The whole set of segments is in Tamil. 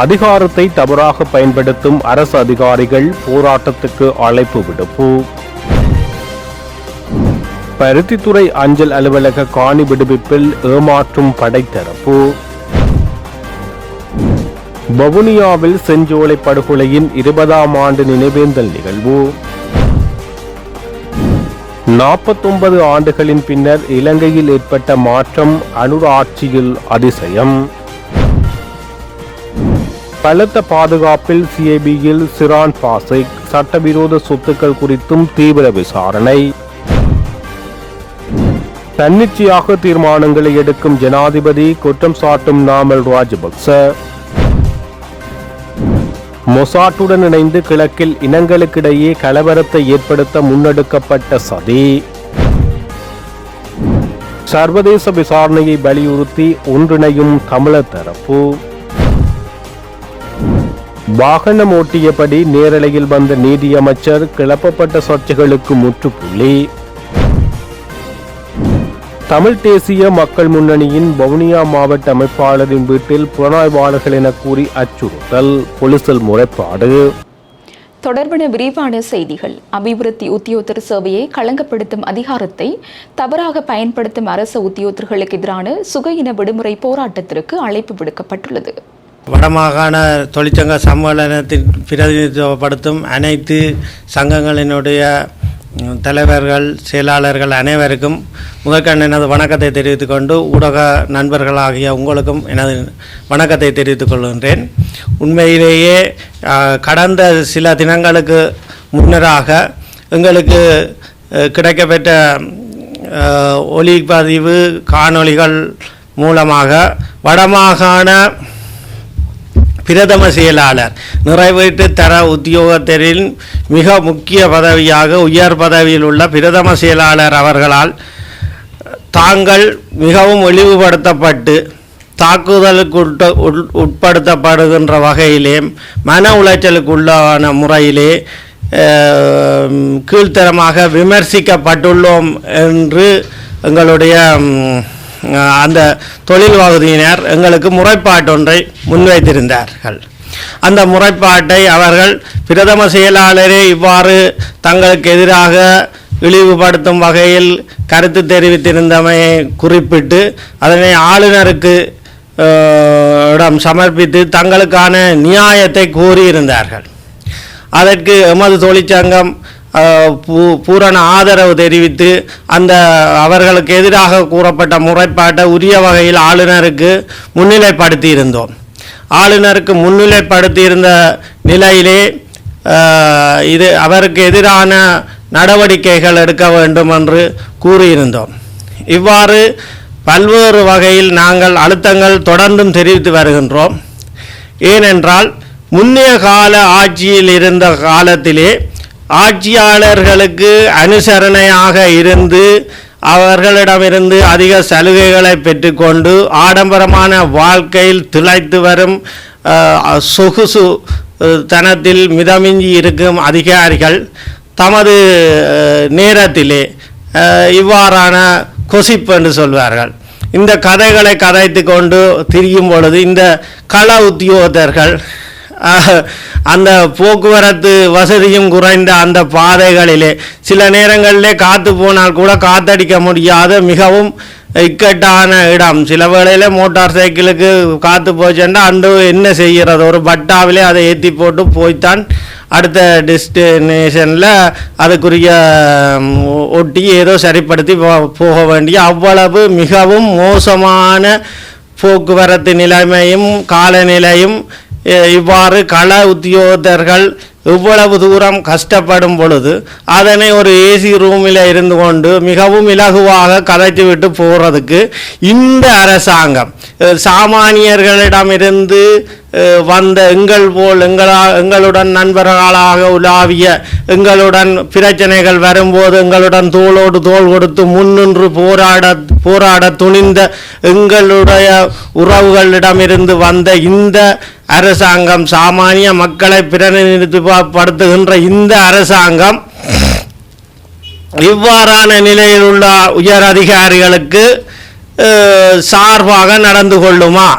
அதிகாரத்தை தவறாக பயன்படுத்தும் அரசு அதிகாரிகள் போராட்டத்துக்கு அழைப்பு விடுப்பு. பருத்தித்துறை அஞ்சல் அலுவலக காணி விடுவிப்பில் ஏமாற்றும் படைத்தரப்பு. வவுனியாவில் செஞ்சோலை படுகொலையின் 20ஆம் ஆண்டு நினைவேந்தல் நிகழ்வு. 49 ஆண்டுகளின் பின்னர் இலங்கையில் ஏற்பட்ட மாற்றம், அனுர ஆட்சியில் அதிசயம். பலத்த பாதுகாப்பில் சிஐபியில் சிரான் பாசிக், சட்டவிரோத சொத்துக்கள் குறித்தும் தீவிர விசாரணை. தன்னிச்சையாக தீர்மானங்களை எடுக்கும் ஜனாதிபதி, குற்றம் சாட்டும் நாமல் ராஜபக்ச. மொசாட்டுடன் இணைந்து கிழக்கில் இனங்களுக்கிடையே கலவரத்தை ஏற்படுத்த முன்னெடுக்கப்பட்ட சதி. சர்வதேச விசாரணையை வலியுறுத்தி ஒன்றிணையும் தமிழர் தரப்பு. வாகனம் ஓட்டியபடி நேரலையில் வந்த நீதியமைச்சர், கிளப்பப்பட்ட சர்ச்சைகளுக்கு முற்றுப்புள்ளி. தமிழ் தேசிய மக்கள் முன்னணியின் வவுனியா மாவட்ட அமைப்பாளரின் வீட்டில் புலனாய்வாளர்கள் என கூறி அச்சுறுத்தல், போலீசில் முறைப்பாடு. தொடர்பான விரிவான செய்திகள். அபிவிருத்தி உத்தியோகத்தர் சேவையை களங்கப்படுத்தும் அதிகாரத்தை தவறாக பயன்படுத்தும் அரசு உத்தியோகத்தர்களுக்கு எதிரான சுக-இன விடுமுறை போராட்டத்திற்கு அழைப்பு விடுக்கப்பட்டுள்ளது. வடமாகாண தொழிற்சங்க சம்மேளனத்தில் பிரதிநிதித்துவப்படுத்தும் அனைத்து சங்கங்களினுடைய தலைவர்கள், செயலாளர்கள் அனைவருக்கும் முதற்கண் எனது வணக்கத்தை தெரிவித்துக் கொண்டு, ஊடக நண்பர்களாகிய உங்களுக்கும் எனது வணக்கத்தை தெரிவித்துக் கொள்கின்றேன். உண்மையிலேயே கடந்த சில தினங்களுக்கு முன்னராக எங்களுக்கு கிடைக்கப்பெற்ற ஒலிப்பதிவு காணொளிகள் மூலமாக வடமாகாண பிரதம செயலாளர், நிறைவேற்று தர உத்தியோகத்தரின் மிக முக்கிய பதவியாக உயர் பதவியில் உள்ள பிரதம செயலாளர் அவர்களால் தாங்கள் மிகவும் இழிவுபடுத்தப்பட்டு தாக்குதலுக்கு உட்படுத்தப்படுகின்ற வகையிலே, மன உளைச்சலுக்குள்ளான முறையிலே கீழ்த்தரமாக விமர்சிக்கப்பட்டுள்ளோம் என்று எங்களுடைய அந்த தொழில் வகுதியினர் எங்களுக்கு முறைப்பாட்டொன்றை முன்வைத்திருந்தார்கள். அந்த முறைப்பாட்டை அவர்கள் பிரதம செயலாளரே இவ்வாறு தங்களுக்கு எதிராக இழிவுபடுத்தும் வகையில் கருத்து தெரிவித்திருந்தமையை குறிப்பிட்டு அதனை ஆளுநருக்கு சமர்ப்பித்து தங்களுக்கான நியாயத்தை கோரியிருந்தார்கள். அதற்கு எமது தொழிற்சங்கம் பூரண ஆதரவு தெரிவித்து அந்த அவர்களுக்கு எதிராக கூறப்பட்ட முறைப்பாட்டை உரிய வகையில் ஆளுநருக்கு முன்னிலைப்படுத்தியிருந்தோம். ஆளுநருக்கு முன்னிலைப்படுத்தியிருந்த நிலையிலே இது அவருக்கு எதிரான நடவடிக்கைகள் எடுக்க வேண்டும் என்று கூறியிருந்தோம். இவ்வாறு பல்வேறு வகையில் நாங்கள் அழுத்தங்கள் தொடர்ந்தும் தெரிவித்து வருகின்றோம். ஏனென்றால் முன்னைய கால ஆட்சியில் இருந்த காலத்திலே ஆட்சியாளர்களுக்கு அனுசரணையாக இருந்து அவர்களிடமிருந்து அதிக சலுகைகளை பெற்றுக்கொண்டு ஆடம்பரமான வாழ்க்கையில் திளைத்து வரும் சொகுசு தனத்தில் மிதமிஞ்சி இருக்கும் அதிகாரிகள் தமது நேரத்திலே இவ்வாறான கொசிப் என்று சொல்வார்கள், இந்த கதைகளை கதைத்து கொண்டு திரியும் பொழுது இந்த கள உத்தியோகத்தர்கள் அந்த போக்குவரத்து வசதியும் குறைந்த அந்த பாதைகளிலே சில நேரங்களிலே காற்று போனால் கூட காத்தடிக்க முடியாத மிகவும் இக்கட்டான இடம். சில வேளையில் மோட்டார் சைக்கிளுக்கு காற்று போச்சுன்னா அன்று என்ன செய்கிறது, ஒரு பட்டாவிலே அதை ஏற்றி போட்டு போய்த்தான் அடுத்த டெஸ்டினேஷனில் அதுக்குரிய ஒட்டி ஏதோ சரிப்படுத்தி போக வேண்டிய அவ்வளவு மிகவும் மோசமான போக்குவரத்து நிலைமையும் காலநிலையும் இவ்வாறு கள உத்தியோகத்தர்கள் இவ்வளவு தூரம் கஷ்டப்படும் பொழுது அதனை ஒரு ஏசி ரூமில் இருந்து கொண்டு மிகவும் இலகுவாக கதைத்து விட்டு போகிறதுக்கு இந்த அரசாங்கம் சாமானியர்களிடமிருந்து வந்த எங்களுடன் நண்பர்களாக உலாவிய எங்களுடன் பிரச்சனைகள் வரும்போது எங்களுடன் தோளோடு தோள் கொடுத்து முன்னின்று போராட துணிந்த எங்களுடைய உறவுகளிடமிருந்து வந்த இந்த அரசாங்கம், சாமானிய மக்களை பிரதிநிதித்துவப்படுத்துகின்ற இந்த அரசாங்கம் இவ்வாறான நிலையில் உள்ள உயர் அதிகாரிகளுக்கு சார்பாக நடந்து கொள்ளுமா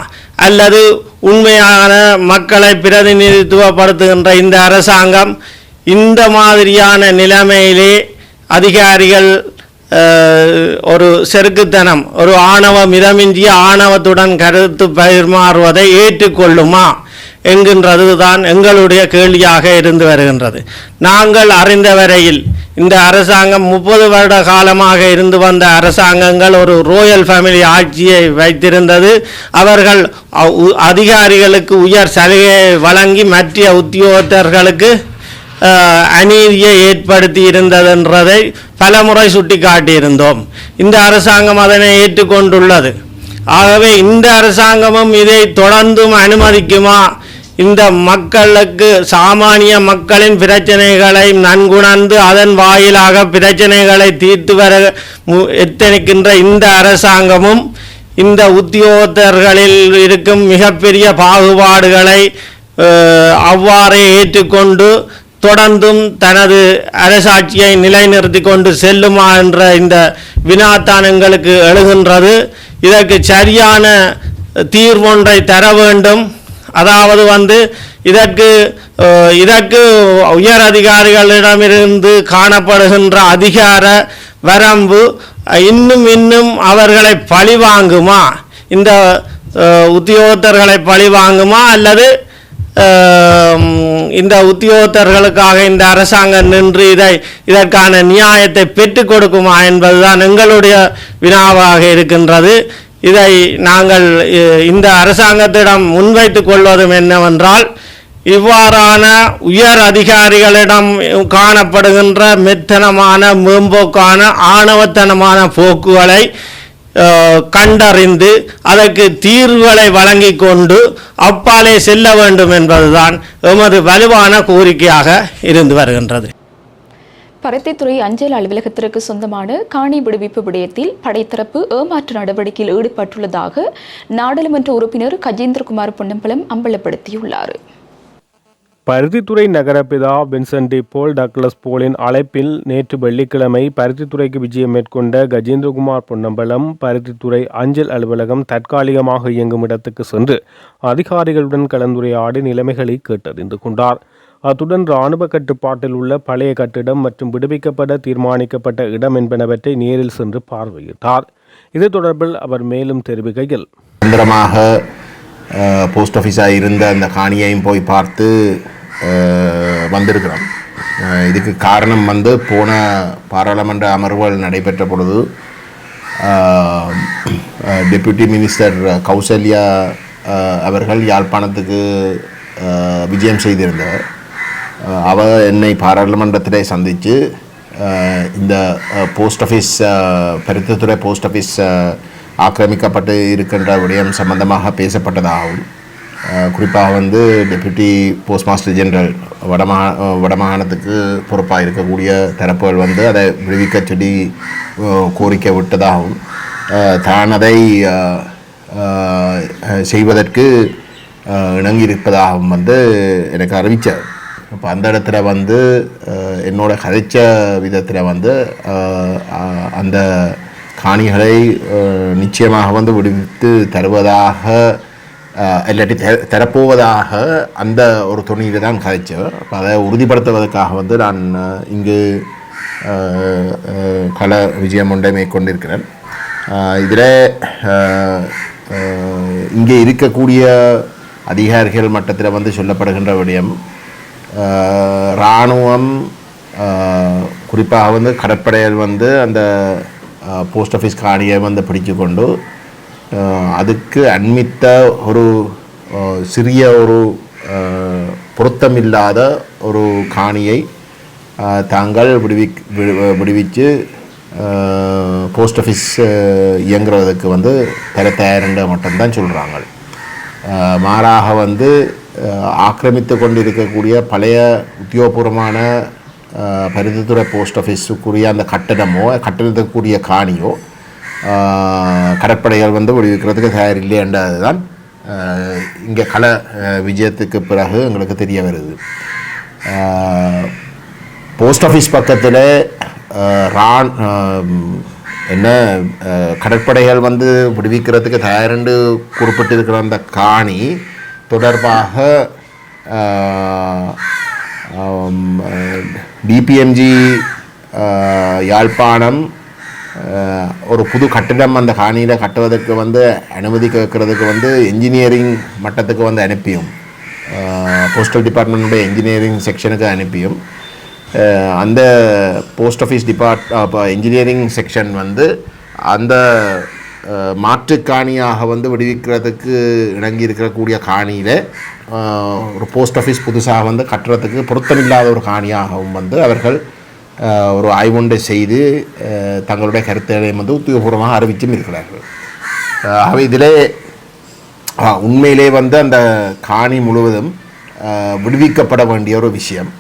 அல்லது உண்மையான மக்களை பிரதிநிதித்துவப்படுத்துகின்ற இந்த அரசாங்கம் இந்த மாதிரியான நிலைமையிலே அதிகாரிகள் ஒரு செருக்குத்தனம், ஒரு ஆணவ மிதமிஞ்சிய ஆணவத்துடன் கருத்து பரிமாறுவதை ஏற்றுக்கொள்ளுமா என்கின்றது தான் எங்களுடைய கேள்வியாக இருந்து வருகின்றது. நாங்கள் அறிந்த வரையில் இந்த அரசாங்கம் 30 வருட காலமாக இருந்து வந்த அரசாங்கங்கள் ஒரு ரோயல் ஃபேமிலி ஆட்சியை வைத்திருந்தது. அவர்கள் அதிகாரிகளுக்கு உயர் சலுகையை வழங்கி மற்ற உத்தியோகத்தர்களுக்கு அநீதியை ஏற்படுத்தி இருந்ததென்றதை பலமுறை சுட்டி காட்டியிருந்தோம். இந்த அரசாங்கம் அதனை ஏற்றுக்கொண்டுள்ளது. ஆகவே இந்த அரசாங்கமும் இதை தொடர்ந்தும் அனுமதிக்குமா? இந்த மக்களுக்கு, சாமானிய மக்களின் பிரச்சனைகளை நன்குணர்ந்து அதன் வாயிலாக பிரச்சனைகளை தீர்த்து வர எத்தனிக்கின்ற இந்த அரசாங்கமும் இந்த உத்தியோகத்தர்களில் இருக்கும் மிகப்பெரிய பாகுபாடுகளை அவ்வாறே ஏற்றுக்கொண்டு தொடர்ந்தும் தனது அரசாட்சியை நிலைநிறுத்தி கொண்டு செல்லுமா என்ற இந்த வினாத்தான் எங்களுக்கு எழுகின்றது. இதற்கு சரியான தீர்வொன்றை தர வேண்டும். அதாவது இதற்கு உயர் அதிகாரிகளிடமிருந்து காணப்படுகின்ற அதிகார வரம்பு இன்னும் அவர்களை பழிவாங்குமா, இந்த உத்தியோகத்தர்களை பழிவாங்குமா, அல்லது இந்த உத்தியோகத்தர்களுக்காக இந்த அரசாங்கம் நின்று இதற்கான நியாயத்தை பெற்றுக் கொடுக்குமா என்பதுதான் எங்களுடைய வினாவாக இருக்கின்றது. இதை நாங்கள் இந்த அரசாங்கத்திடம் முன்வைத்துக் கொள்வதும் என்னவென்றால், இவ்வாறான உயர் அதிகாரிகளிடம் காணப்படுகின்ற மெத்தனமான, மேம்போக்கான, ஆணவத்தனமான போக்குகளை கண்டறிந்து அதற்கு தீர்வுகளை வழங்கி கொண்டு அப்பாலே செல்ல வேண்டும் என்பதுதான் எமது வலுவான கோரிக்கையாக இருந்து வருகின்றது. பருத்தித்துறை அஞ்சல் அலுவலகத்திற்கு சொந்தமான காணி விடுவிப்பு விடயத்தில் படைத்தரப்பு ஏமாற்று நடவடிக்கையில் ஈடுபட்டுள்ளதாக நாடாளுமன்ற உறுப்பினர் கஜேந்திரகுமார் பொன்னம்பலம் அம்பலப்படுத்தியுள்ளார். பருத்தித்துறை நகரபிதா வின்சென்ட் டி போல் டக்ளஸ் போலின் அழைப்பில் நேற்று வெள்ளிக்கிழமை பருத்தித்துறைக்கு விஜயம் மேற்கொண்ட கஜேந்திரகுமார் பொன்னம்பலம் பருத்தித்துறை அஞ்சல் அலுவலகம் தற்காலிகமாக இயங்கும் இடத்துக்கு சென்று அதிகாரிகளுடன் கலந்துரையாடி நிலைமைகளை கேட்டறிந்து கொண்டார். அத்துடன் இராணுவ கட்டுப்பாட்டில் உள்ள பழைய கட்டிடம் மற்றும் விடுவிக்கப்பட தீர்மானிக்கப்பட்ட இடம் என்பனவற்றை நேரில் சென்று பார்வையிட்டார். இது தொடர்பில் அவர் மேலும் தெரிவிக்கையில், போஸ்ட் ஆஃபீஸாக இருந்த அந்த காணியையும் போய் பார்த்து வந்திருக்கிறோம். இதுக்கு காரணம் போன பாராளுமன்ற அமர்வுகள் நடைபெற்ற பொழுது டெப்யூட்டி மினிஸ்டர் கௌசல்யா அவர்கள் யாழ்ப்பாணத்துக்கு விஜயம் செய்திருந்தார். அவர் என்னை பாராளுமன்றத்திலே சந்தித்து இந்த post office, Paruthithurai post office ஆக்கிரமிக்கப்பட்டு இருக்கின்ற விடயம் சம்பந்தமாக பேசப்பட்டதாகவும், குறிப்பாக டெப்யூட்டி போஸ்ட் மாஸ்டர் ஜெனரல் வடமாகாணத்துக்கு பொறுப்பாக இருக்கக்கூடிய தரப்புகள் அதை விடுவிக்க சொல்லி கோரிக்கை விட்டதாகவும், தான் அதை செய்வதற்கு இணங்கியிருப்பதாகவும் எனக்கு அறிவித்தார். இப்போ அந்த இடத்துல என்னோட கதைச்ச விதத்தில் அந்த காணிகளை நிச்சயமாக விடுவித்து தருவதாக இல்லாட்டி தரப்போவதாக அந்த ஒரு துணியில் தான் கதைச்சேன். அப்போ அதை உறுதிப்படுத்துவதற்காக நான் இங்கு கள விஜயம் ஒன்றை மேற்கொண்டிருக்கிறேன். இதில் இங்கே இருக்கக்கூடிய அதிகாரிகள் மட்டத்தில் சொல்லப்படுகின்ற விடயம், இராணுவம் குறிப்பாக கடற்படையில் அந்த போஸ்ட் ஆஃபீஸ் காணியை பிடிச்சு கொண்டு அதுக்கு அண்மித்த ஒரு சிறிய ஒரு பொருத்தமில்லாத ஒரு காணியை தாங்கள் விடுவிச்சு போஸ்ட் ஆஃபீஸ் இயங்குறதுக்கு தர தயாரின்ற மட்டும்தான் சொல்கிறாங்க. மாறாக ஆக்கிரமித்து கொண்டு இருக்கக்கூடிய பழைய உத்தியோகபூர்வமான பருத்தித்துறை போஸ்ட் ஆஃபீஸுக்குரிய அந்த கட்டடத்துக்குரிய காணியோ கடற்படைகள் விடுவிக்கிறதுக்கு தயாரில்லை என்றது தான் இங்கே கள விஜயத்துக்கு பிறகு எங்களுக்கு தெரிய வருது. போஸ்ட் ஆஃபீஸ் பக்கத்தில் என்ன கடற்படைகள் விடுவிக்கிறதுக்கு தயாரென்று குறிப்பிட்டிருக்கிற அந்த காணி தொடர்பாக டிபிஎம்ஜி யாழ்ப்பாணம் ஒரு புது கட்டிடம் அந்த காணியில் கட்டுவதற்கு அனுமதி கேட்கறதுக்கு என்ஜினியரிங் மட்டத்துக்கு அனுப்பியும் போஸ்டல் டிபார்ட்மெண்ட்டுடைய என்ஜினியரிங் செக்ஷனுக்கு அனுப்பியும் அந்த போஸ்ட் ஆஃபீஸ் என்ஜினியரிங் செக்ஷன் அந்த மாற்று காணியாக விடுவிக்கிறதுக்கு இணங்கி இருக்கக்கூடிய காணியில் ஒரு போஸ்ட் ஆஃபீஸ் புதுசாக கட்டுறதுக்கு பொருத்தமில்லாத ஒரு காணியாகவும் அவர்கள் ஒரு ஆய்வுண்டை செய்து தங்களுடைய கருத்துக்களையும் உத்தியோகபூர்வமாக அறிவிச்சும் இருக்கிறார்கள். ஆகவே இதிலே உண்மையிலே அந்த காணி முழுவதும் விடுவிக்கப்பட வேண்டிய ஒரு விஷயம்.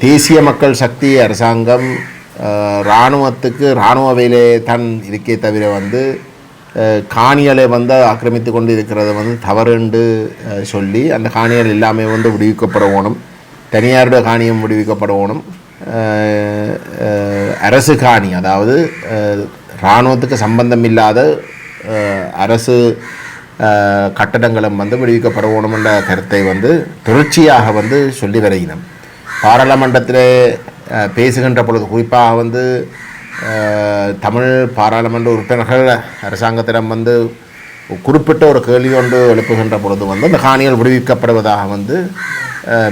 தேசிய மக்கள் சக்தி அரசாங்கம் இராணுவத்துக்கு இராணுவ வேலை தான் இருக்கே தவிர காணிகளை ஆக்கிரமித்து கொண்டு இருக்கிறது தவறுண்டு சொல்லி அந்த காணிகள் எல்லாமே விடுவிக்கப்பட வேணும். தனியாருடைய காணியும் விடுவிக்கப்பட வேணும். அரசு காணி, அதாவது இராணுவத்துக்கு சம்பந்தம் இல்லாத அரசு கட்டடங்களும் விடுவிக்கப்பட வேணும் என்ற கருத்தை தொடர்ச்சியாக சொல்லி வருகிறோம். பாராளுமன்றத்தில் பேசுகின்ற பொழுது குறிப்பாக தமிழ் பாராளுமன்ற உறுப்பினர்கள் அரசாங்கத்திடம் குறிப்பிட்ட ஒரு கேள்வி ஒன்று எழுப்புகின்ற பொழுது அந்த காணிகள் விடுவிக்கப்படுவதாக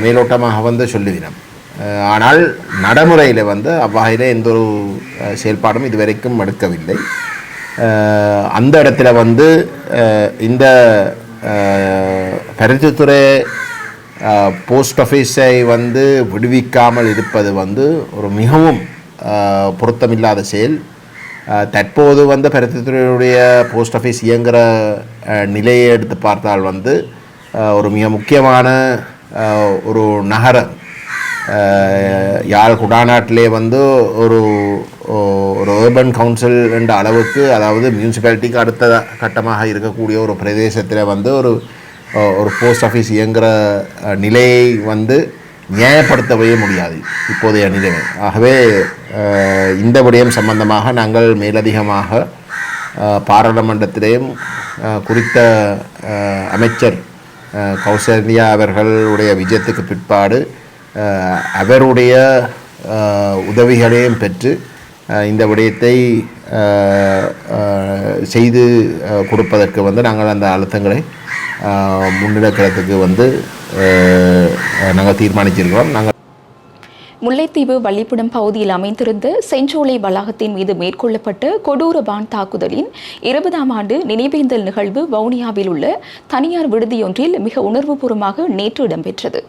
மேலோட்டமாக சொல்லுகிறோம். ஆனால் நடைமுறையில் அவ்வகையில் எந்த ஒரு செயல்பாடும் இதுவரைக்கும் எடுக்கவில்லை. அந்த இடத்துல இந்த பருத்தித்துறை போஸ்ட் ஆஃபீஸை விடுவிக்காமல் இருப்பது ஒரு மிகவும் பொருத்தமில்லாத செயல். தற்போது பருத்தித்துறையுடைய போஸ்ட் ஆஃபீஸ் இயங்குகிற நிலையை எடுத்து பார்த்தால் ஒரு மிக முக்கியமான ஒரு நகரம் யாழ் குடாநாட்டிலே ஒரு ஒரு ஏர்பன் கவுன்சில் என்ற அளவுக்கு, அதாவது மியூனிசிபாலிட்டிக்கு அடுத்த கட்டமாக இருக்கக்கூடிய ஒரு பிரதேசத்தில் ஒரு போஸ்ட் ஆஃபீஸ் இயங்குகிற நிலையை நியாயப்படுத்தவே முடியாது இப்போதைய நிலைமை. ஆகவே இந்த விடயம் சம்பந்தமாக நாங்கள் மேலதிகமாக பாராளுமன்றத்திலேயும் குறித்த அமைச்சர் கௌசல்யா அவர்களுடைய விஜயத்துக்கு பிற்பாடு அவருடைய உதவிகளையும் பெற்று இந்த விடயத்தை செய்து கொடுப்பதற்கு நாங்கள் அந்த அழுத்தங்களை முன்னெடுக்கிறதுக்கு நாங்கள் தீர்மானிச்சிருக்கிறோம். முல்லைத்தீவு வள்ளிப்புடம் பகுதியில் அமைந்திருந்த செஞ்சோலை வளாகத்தின் மீது மேற்கொள்ளப்பட்ட கொடூர வான் தாக்குதலின் 20ஆம் ஆண்டு நினைவேந்தல் நிகழ்வு வவுனியாவில் உள்ள தனியார் விடுதியொன்றில் மிக உணர்வுபூர்வமாக நேற்று இடம்பெற்றது.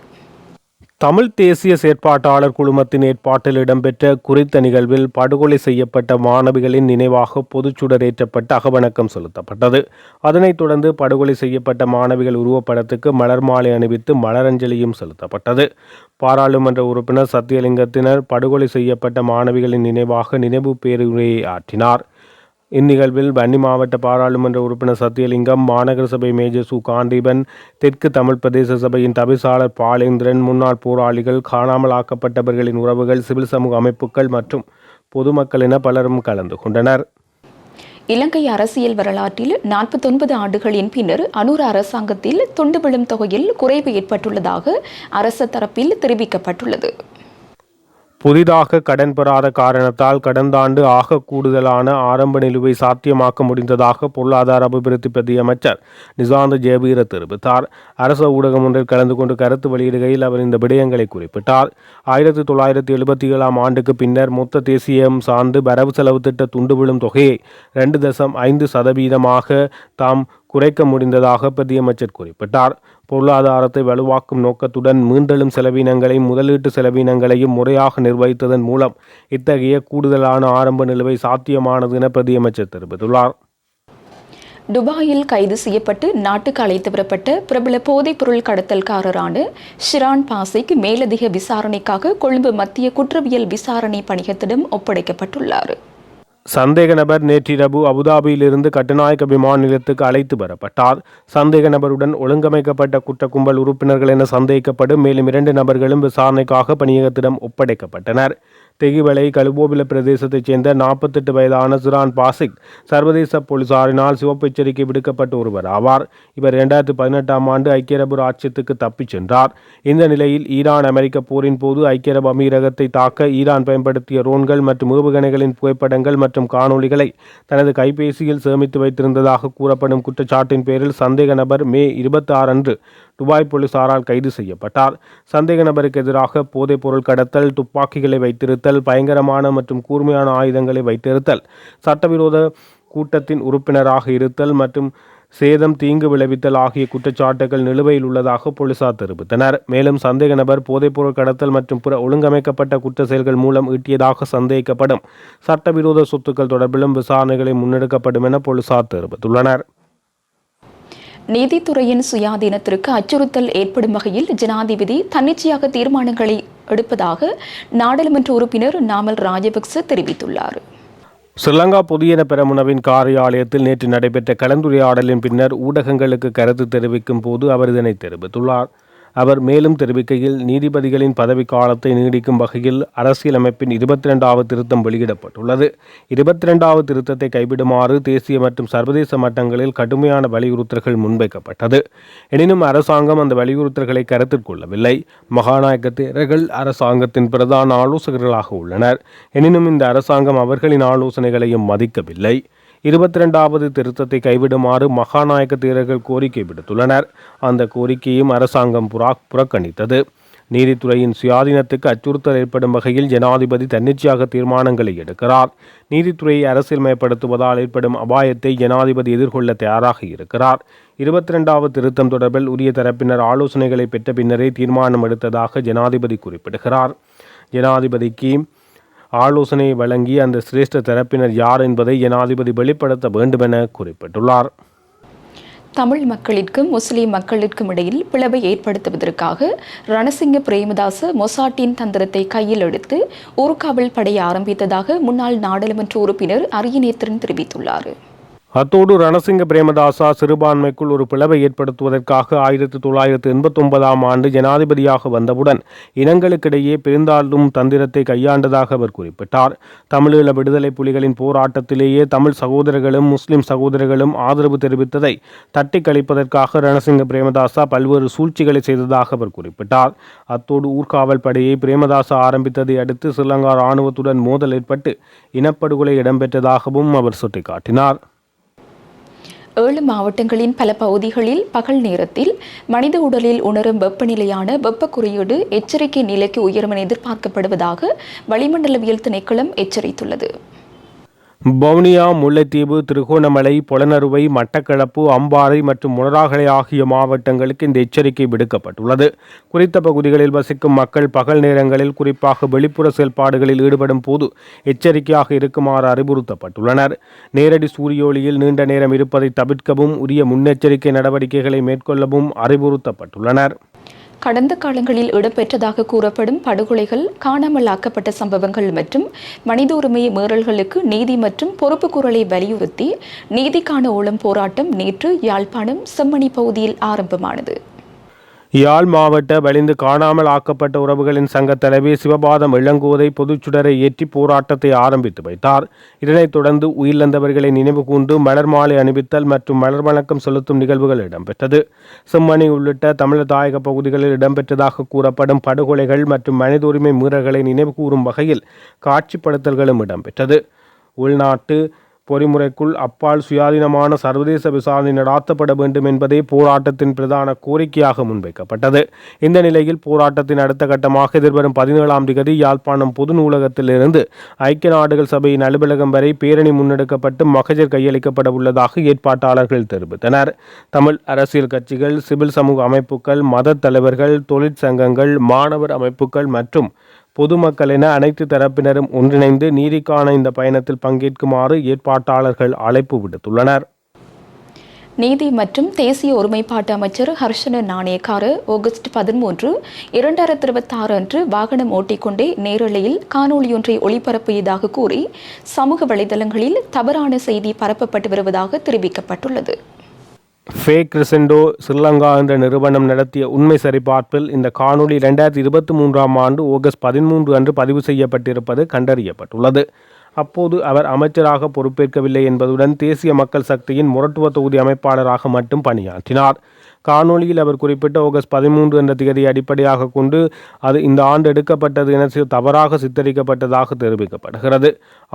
தமிழ் தேசிய செயற்பாட்டாளர் குழுமத்தின் ஏற்பாட்டில் இடம்பெற்ற குறித்த நிகழ்வில் படுகொலை செய்யப்பட்ட மாணவிகளின் நினைவாக பொதுச்சுடரேற்றப்பட்டு அகவணக்கம் செலுத்தப்பட்டது. அதனைத் தொடர்ந்து படுகொலை செய்யப்பட்ட மாணவிகள் உருவப்படத்துக்கு மலர் மாலை அணிவித்து மலரஞ்சலியும் செலுத்தப்பட்டது. பாராளுமன்ற உறுப்பினர் சத்தியலிங்கத்தினர் படுகொலை செய்யப்பட்ட மாணவிகளின் நினைவாக நினைவு பேருரையை ஆற்றினார். இந்நிகழ்வில் வன்னி மாவட்ட பாராளுமன்ற உறுப்பினர் சத்தியலிங்கம், மாநகர சபை மேஜர் சு காண்டீபன், தெற்கு தமிழ் பிரதேச சபையின் தவிசாளர் பாலேந்திரன், முன்னாள் போராளிகள், காணாமல் ஆக்கப்பட்டவர்களின் உறவுகள், சிவில் சமூக அமைப்புகள் மற்றும் பொதுமக்கள் என பலரும் கலந்து கொண்டனர். இலங்கை அரசியல் வரலாற்றில் 49 ஆண்டுகளின் பின்னர் அனுர அரசாங்கத்தில் துண்டு விழும் தொகையில் குறைவு ஏற்பட்டுள்ளதாக அரசு தரப்பில் தெரிவிக்கப்பட்டுள்ளது. புதிதாக கடன் பெறாத காரணத்தால் கடந்த ஆண்டு ஆக கூடுதலான ஆரம்ப நிலுவை சாத்தியமாக்க முடிந்ததாக பொருளாதார அபிவிருத்தி பிரதி அமைச்சர் நிசாந்த ஜெயவீர தெரிவித்தார். அரச ஊடகம் ஒன்றில் கலந்து கொண்டு கருத்து வெளியிடுகையில் அவர் இந்த விடயங்களை குறிப்பிட்டார். 1977ஆம் ஆண்டுக்கு பின்னர் மொத்த தேசியம் சார்ந்து வரவு செலவு திட்ட துண்டு விழும் தொகையை 2.5% தாம் குறைக்க முடிந்ததாக பிரதியமைச்சர் குறிப்பிட்டார். பொருளாதாரத்தை வலுவாக்கும் நோக்கத்துடன் மீண்டெழும் செலவினங்களையும் முதலீட்டு செலவினங்களையும் முறையாக நிர்வகித்ததன் மூலம் இத்தகைய கூடுதலான ஆரம்ப நிலுவை சாத்தியமானது என பிரதியமைச்சர் தெரிவித்துள்ளார். துபாயில் கைது செய்யப்பட்டு நாட்டுக்கு அழைத்து வரப்பட்ட பிரபல போதைப் பொருள் கடத்தல்காரரான ஷிரான் பாசிக் மேலதிக விசாரணைக்காக கொழும்பு மத்திய குற்றவியல் விசாரணை பணியகத்திடம் ஒப்படைக்கப்பட்டுள்ளார். சந்தேக நபர் நேற்றிரவு அபுதாபியிலிருந்து கட்டுநாயக்க விமான நிலையத்துக்கு அழைத்து வரப்பட்டார். சந்தேக நபருடன் ஒழுங்கமைக்கப்பட்ட குற்ற கும்பல் உறுப்பினர்கள் என சந்தேகிக்கப்படும் மேலும் 2 நபர்களும் விசாரணைக்காக பணியகத்திடம் ஒப்படைக்கப்பட்டனர். தெகிவளை கலுபோபில பிரதேசத்தைச் சேர்ந்த 48 வயதான சிரான் பாசிக் சர்வதேச போலீசாரினால் சிவப்பு எச்சரிக்கை விடுக்கப்பட்ட ஒருவர் ஆவார். இவர் 2018ஆம் ஆண்டு ஐக்கிய அரபு ராச்சியத்துக்கு தப்பிச் சென்றார். இந்த நிலையில் ஈரான் அமெரிக்க போரின் போது ஐக்கிய அரபு அமீரகத்தை தாக்க ஈரான் பயன்படுத்திய ட்ரோன்கள் மற்றும் ஏவுகணைகளின் புகைப்படங்கள் மற்றும் காணொளிகளை தனது கைபேசியில் சேமித்து வைத்திருந்ததாக கூறப்படும் குற்றச்சாட்டின் பேரில் சந்தேக நபர் மே 26 அன்று துபாய் போலீசாரால் கைது செய்யப்பட்டார். சந்தேக நபருக்கு எதிராக போதைப் பொருள் கடத்தல், துப்பாக்கிகளை வைத்திருத்தல், பயங்கரமான மற்றும் கூர்மையான ஆயுதங்களை வைத்திருத்தல், சட்டவிரோத கூட்டத்தின் உறுப்பினராக இருத்தல் மற்றும் சேதம், தீங்கு விளைவித்தல் ஆகிய குற்றச்சாட்டுகள் நிலுவையில் உள்ளதாக போலீசார் தெரிவித்தனர். மேலும் சந்தேக நபர் போதைப்பொருள் கடத்தல் மற்றும் பிற ஒழுங்கமைக்கப்பட்ட குற்ற செயல்கள் மூலம் ஈட்டியதாக சந்தேகிக்கப்படும் சட்டவிரோத சொத்துக்கள் தொடர்பிலும் விசாரணைகளை முன்னெடுக்கப்படும் என போலீசார் தெரிவித்துள்ளனர். நீதித்துறையின் சுயாதீனத்திற்கு அச்சுறுத்தல் ஏற்படும் வகையில் ஜனாதிபதி தன்னிச்சையாக தீர்மானங்களை எடுப்பதாக நாடாளுமன்ற உறுப்பினர் நாமல் ராஜபக்ச தெரிவித்துள்ளார். ஸ்ரீலங்கா பொதுஜன பெரமுனவின் காரியாலயத்தில் நேற்று நடைபெற்ற கலந்துரையாடலின் பின்னர் ஊடகங்களுக்கு கருத்து தெரிவிக்கும் போது அவர் இதனை தெரிவித்துள்ளார். அவர் மேலும் தெரிவிக்கையில், நீதிபதிகளின் பதவிக்காலத்தை நீடிக்கும் வகையில் அரசியலமைப்பின் 22வது திருத்தம் வெளியிடப்பட்டுள்ளது. 22வது திருத்தத்தை கைவிடுமாறு தேசிய மற்றும் சர்வதேச மட்டங்களில் கடுமையான வலியுறுத்தல்கள் முன்வைக்கப்பட்டது. எனினும் அரசாங்கம் அந்த வலியுறுத்தல்களை கருத்தில் கொள்ளவில்லை. மகாநாயக்க தேரர்கள் அரசாங்கத்தின் பிரதான ஆலோசகர்களாக உள்ளனர். எனினும் இந்த அரசாங்கம் அவர்களின் ஆலோசனைகளையும் மதிக்கவில்லை. 22வது திருத்தத்தை கைவிடுமாறு மகாநாயக்க தேரர்கள் கோரிக்கை விடுத்துள்ளனர். அந்த கோரிக்கையும் அரசாங்கம் புறக்கணித்தது. நீதித்துறையின் சுயாதீனத்துக்கு அச்சுறுத்தல் ஏற்படும் வகையில் ஜனாதிபதி தன்னிச்சையாக தீர்மானங்களை எடுக்கிறார். நீதித்துறையை அரசியல்மயப்படுத்துவதால் ஏற்படும் அபாயத்தை ஜனாதிபதி எதிர்கொள்ள தயாராக இருக்கிறார். 22வது திருத்தம் தொடர்பில் உரிய தரப்பினர் ஆலோசனைகளை பெற்ற பின்னரே தீர்மானம் எடுத்ததாக ஜனாதிபதி குறிப்பிடுகிறார். ஜனாதிபதிக்கு ஆலோசனை வழங்கி அந்த சிரேஷ்ட தரப்பினர் யார் என்பதை ஜனாதிபதி வெளிப்படுத்த வேண்டும் என குறிப்பிட்டுள்ளார். தமிழ் மக்களிற்கும் முஸ்லிம் மக்களிற்கும் இடையில் பிளவை ஏற்படுத்துவதற்காக ரணசிங்க பிரேமதாச மொசாட்டின் தந்திரத்தை கையில் எடுத்து ஊர்காவல் படைய ஆரம்பித்ததாக முன்னாள் நாடாளுமன்ற உறுப்பினர் அரியநேத்திரன் தெரிவித்துள்ளார். அத்தோடு ரணசிங்க பிரேமதாசா சிறுபான்மைக்குள் ஒரு பிளவை ஏற்படுத்துவதற்காக 1989ஆம் ஆண்டு ஜனாதிபதியாக வந்தவுடன் இனங்களுக்கிடையே பெருந்தாளும் தந்திரத்தை கையாண்டதாக அவர் குறிப்பிட்டார். தமிழீழ விடுதலை புலிகளின் போராட்டத்திலேயே தமிழ் சகோதரர்களும் முஸ்லிம் சகோதரர்களும் ஆதரவு தெரிவித்ததை தட்டி கழிப்பதற்காக ரணசிங்க பிரேமதாசா பல்வேறு சூழ்ச்சிகளை செய்ததாக அவர் குறிப்பிட்டார். அத்தோடு ஊர்காவல் படையை பிரேமதாசா ஆரம்பித்ததை அடுத்து ஸ்ரீலங்கா இராணுவத்துடன் மோதல் ஏற்பட்டு இனப்படுகொலை இடம்பெற்றதாகவும் அவர் சுட்டிக்காட்டினார். 7 மாவட்டங்களின் பல பகுதிகளில் பகல் நேரத்தில் மனித உடலில் உணரும் வெப்பநிலையான வெப்ப குறியீடு எச்சரிக்கை நிலைக்கு உயரும் என எதிர்பார்க்கப்படுவதாக வளிமண்டலவியல் திணைக்களம் எச்சரித்துள்ளது. வவுனியா, முல்லைத்தீவு, திருகோணமலை, பொலனறுவை, மட்டக்களப்பு, அம்பாறை மற்றும் மொனராகலை ஆகிய மாவட்டங்களுக்கு இந்த எச்சரிக்கை விடுக்கப்பட்டுள்ளது. குறித்த பகுதிகளில் வசிக்கும் மக்கள் பகல் நேரங்களில் குறிப்பாக வெளிப்புற செயல்பாடுகளில் ஈடுபடும் போது எச்சரிக்கையாக இருக்குமாறு அறிவுறுத்தப்பட்டுள்ளனர். நேரடி சூரியோலியில் நீண்ட நேரம் இருப்பதை தவிர்க்கவும் உரிய முன்னெச்சரிக்கை நடவடிக்கைகளை மேற்கொள்ளவும் அறிவுறுத்தப்பட்டுள்ளனர். கடந்த காலங்களில் இடம்பெற்றதாக கூறப்படும் படுகொலைகள், காணாமல் ஆக்கப்பட்ட சம்பவங்கள் மற்றும் மனித உரிமை மீறல்களுக்கு நீதி மற்றும் பொறுப்புக்கூறலை வலியுறுத்தி நீதிக்கான ஓலம் போராட்டம் நேற்று யாழ்ப்பாணம் செம்மணி பகுதியில் ஆரம்பமானது. யாழ் மாவட்ட வலிந்து காணாமல் ஆக்கப்பட்ட உறவுகளின் சங்க தலைவி சிவபாதம் இளங்கோதை பொதுச்சுடரை ஏற்றி போராட்டத்தை ஆரம்பித்து வைத்தார். இதனைத் தொடர்ந்து உயிரிழந்தவர்களை நினைவு கூர்ந்து மலர் மாலை அணிவித்தல் மற்றும் மலர் வணக்கம் செலுத்தும் நிகழ்வுகள் இடம்பெற்றது. செம்மணி உள்ளிட்ட தமிழர் தாயக பகுதிகளில் இடம்பெற்றதாக கூறப்படும் படுகொலைகள் மற்றும் மனித உரிமை மீறல்களை நினைவு கூறும் வகையில் காட்சிப்படுத்தல்களும் இடம்பெற்றது. உள்நாட்டு பொறிமுறைக்குள் அப்பால் சுயாதீனமான சர்வதேச விசாரணை நடாத்தப்பட வேண்டும் என்பதே போராட்டத்தின் பிரதான கோரிக்கையாக முன்வைக்கப்பட்டது. இந்த நிலையில் போராட்டத்தின் அடுத்த கட்டமாக எதிர்வரும் 17ஆம் தேதி யாழ்ப்பாணம் பொது நூலகத்திலிருந்து ஐக்கிய நாடுகள் சபையின் அலுவலகம் வரை பேரணி முன்னெடுக்கப்பட்டு மகஜர் கையளிக்கப்பட உள்ளதாக ஏற்பாட்டாளர்கள் தெரிவித்தனர். தமிழ் அரசியல் கட்சிகள், சிவில் சமூக அமைப்புகள், மத தலைவர்கள், தொழிற்சங்கங்கள், மாணவர் அமைப்புகள் மற்றும் பொதுமக்கள் என அனைத்து தரப்பினரும் ஒன்றிணைந்து நீதிக்கான இந்த பயணத்தில் பங்கேற்குமாறு ஏற்பாட்டாளர்கள் அழைப்பு விடுத்துள்ளனர். நீதி மற்றும் தேசிய ஒருமைப்பாட்டு அமைச்சர் ஹர்ஷன நாணயக்கார ஆகஸ்ட் 13, 2026 அன்று வாகனம் ஓட்டிக்கொண்டே நேரலையில் காணொலியொன்றை ஒளிபரப்பியதாக கூறி சமூக வலைதளங்களில் தவறான செய்தி பரப்பப்பட்டு வருவதாக தெரிவிக்கப்பட்டுள்ளது. ஃபேக் கிறிசெண்டோ ஸ்ரீலங்கா என்ற நிறுவனம் நடத்திய உண்மை சரிபார்ப்பில் இந்த காணொளி 2023 ஆண்டு ஆகஸ்ட் 13 அன்று பதிவு செய்யப்பட்டிருப்பது கண்டறியப்பட்டுள்ளது. அப்போது அவர் அமைச்சராக பொறுப்பேற்கவில்லை என்பதுடன் தேசிய மக்கள் சக்தியின் முரட்டுவ தொகுதி அமைப்பாளராக மட்டும் பணியாற்றினார். காணொளியில் அவர் குறிப்பிட்ட ஆகஸ்ட் 13 என்ற தேதியை அடிப்படையாக கொண்டு அது இந்த ஆண்டு எடுக்கப்பட்டது என தவறாக சித்தரிக்கப்பட்டதாக தெரிவிக்கப்படுகிறது.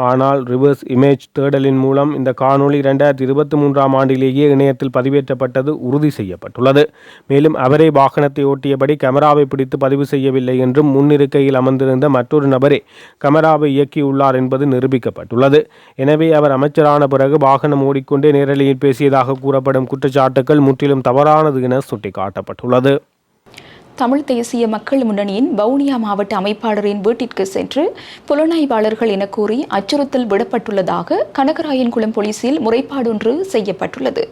ஆனால் ரிவர்ஸ் இமேஜ் தேடலின் மூலம் இந்த காணொளி 2023 ஆண்டிலேயே இணையத்தில் பதிவேற்றப்பட்டது உறுதி செய்யப்பட்டுள்ளது. மேலும் அவரே வாகனத்தை ஓட்டியபடி கேமராவை பிடித்து பதிவு செய்யவில்லை என்றும் முன்னிருக்கையில் அமர்ந்திருந்த மற்றொரு நபரே கேமராவை இயக்கியுள்ளார் என்பது நிரூபிக்கப்பட்டுள்ளது. எனவே அவர் அமைச்சரான பிறகு வாகனம் ஓடிக்கொண்டே நேரலையில் பேசியதாக கூறப்படும் குற்றச்சாட்டுகள் முற்றிலும் தவறானது என சுட்டிக்காட்டப்பட்டுள்ளது. தமிழ் தேசிய மக்கள் முன்னணியின் வவுனியா மாவட்ட அமைப்பாளரின் வீட்டிற்கு சென்று புலனாய்வாளர்கள் என கூறி அச்சுறுத்தல் விடப்பட்டுள்ளதாக கனகராயன்குளம் போலீசில் முறைப்பாடொன்று செய்யப்பட்டுள்ளது.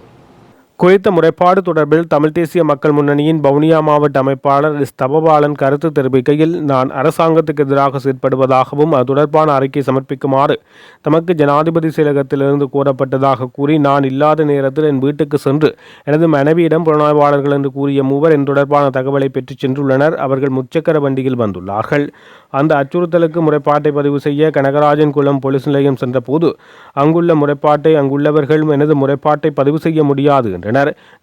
குறித்த முறைப்பாடு தொடர்பில் தமிழ் தேசிய மக்கள் முன்னணியின் வவுனியா மாவட்ட அமைப்பாளர் தபபாலன் கருத்து தெரிவிக்கையில், நான் அரசாங்கத்துக்கு எதிராக செயற்படுவதாகவும் அது தொடர்பான அறிக்கை சமர்ப்பிக்குமாறு தமக்கு ஜனாதிபதி செயலகத்திலிருந்து கோரப்பட்டதாக கூறி, நான் இல்லாத நேரத்தில் என் வீட்டுக்கு சென்று எனது மனைவியிடம் புலனாய்வாளர்கள் என்று கூறிய மூவர் என் தொடர்பான தகவலை பெற்றுச் சென்றுள்ளனர். அவர்கள் முச்சக்கர வண்டியில் வந்துள்ளார்கள். அந்த அச்சுறுத்தலுக்கு முறைப்பாட்டை பதிவு செய்ய கனகராஜன் குளம் போலீஸ் நிலையம் சென்றபோது அங்குள்ள முறைப்பாட்டை அங்குள்ளவர்கள் எனது முறைப்பாட்டை பதிவு செய்ய முடியாது என்றனர்.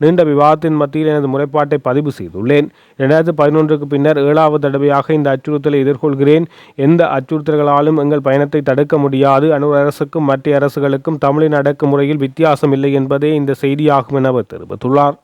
நீண்ட விவாதத்தின் மத்தியில் எனது முறைப்பாட்டை பதிவு செய்துள்ளேன். 2011க்கு பின்னர் 7வது தடவையாக இந்த அச்சுறுத்தலை எதிர்கொள்கிறேன். எந்த அச்சுறுத்தல்களாலும் எங்கள் பயணத்தை தடுக்க முடியாது. அன்னூர் அரசுக்கும் மத்திய அரசுகளுக்கும் தமிழின் அடக்குமுறையில் வித்தியாசம் இல்லை என்பதே இந்த செய்தியாகும் என அவர் தெரிவித்துள்ளார்.